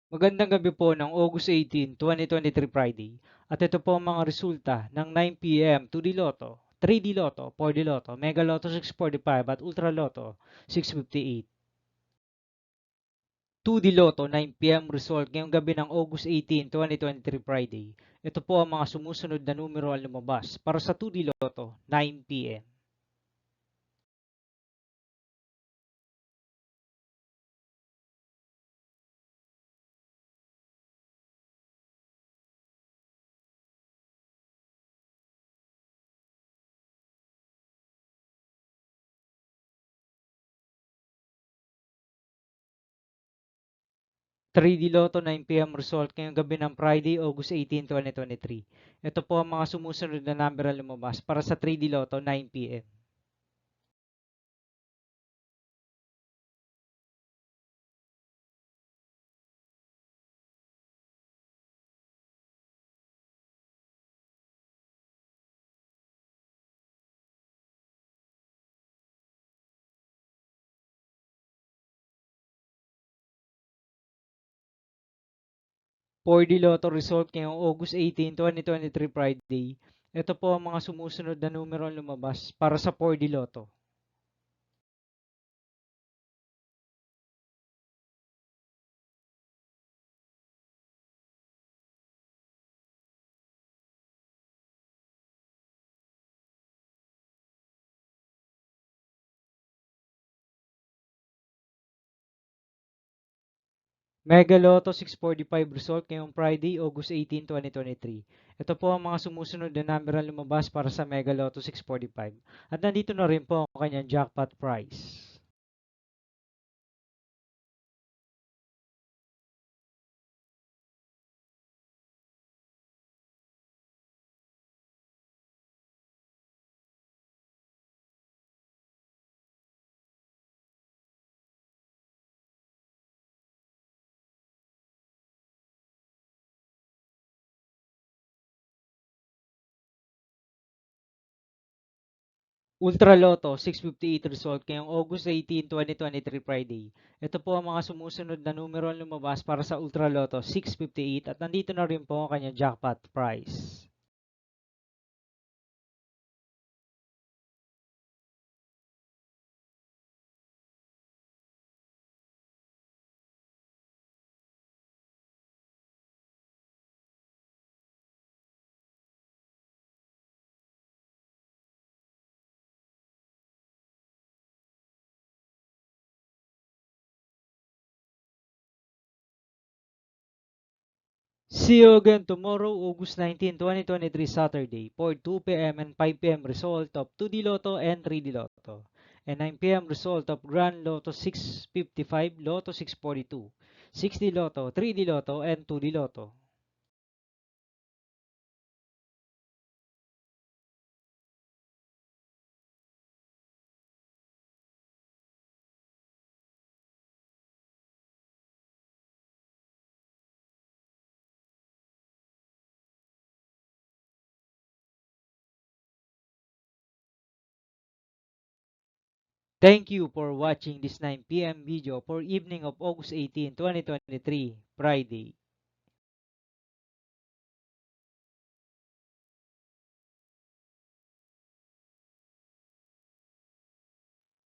Magandang gabi po ng August 18, 2023 Friday. At ito po ang mga resulta ng 9 p.m. 2D Lotto, 3D Lotto, 4D Lotto, Mega Lotto 645 at Ultra Lotto 658. 2D Lotto 9 p.m. result ngayong gabi ng August 18, 2023 Friday. Ito po ang mga sumusunod na numero ang lumabas para sa 2D Lotto 9 p.m. 3D Lotto 9 p.m. result ngayong gabi ng Friday, August 18, 2023. Ito po ang mga sumusunod na number ang lumabas para sa 3D Lotto 9 p.m. 4D Lotto result ngayong August 18, 2023 Friday. Ito po ang mga sumusunod na numero ang lumabas para sa 4D Lotto. Mega Lotto 645 result ngayong Friday, August 18, 2023. Ito po ang mga sumusunod na number ang lumabas para sa Mega Lotto 645. At nandito na rin po ang kanyang jackpot prize. Ultra Lotto 658 result ngayong August 18, 2023 Friday. Ito po ang mga sumusunod na numero ang lumabas para sa Ultra Lotto 658 at nandito na rin po ang kanyang jackpot prize. See you again tomorrow, August 19, 2023, Saturday, for 2 p.m. and 5 p.m. result of 2D Lotto and 3D Lotto, and 9 p.m. result of Grand Lotto 655, Lotto 642, 6D Lotto, 3D Lotto, and 2D Lotto. Thank you for watching this 9 p.m. video for evening of August 18, 2023, Friday.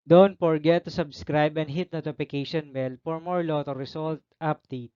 Don't forget to subscribe and hit notification bell for more Lotto result update.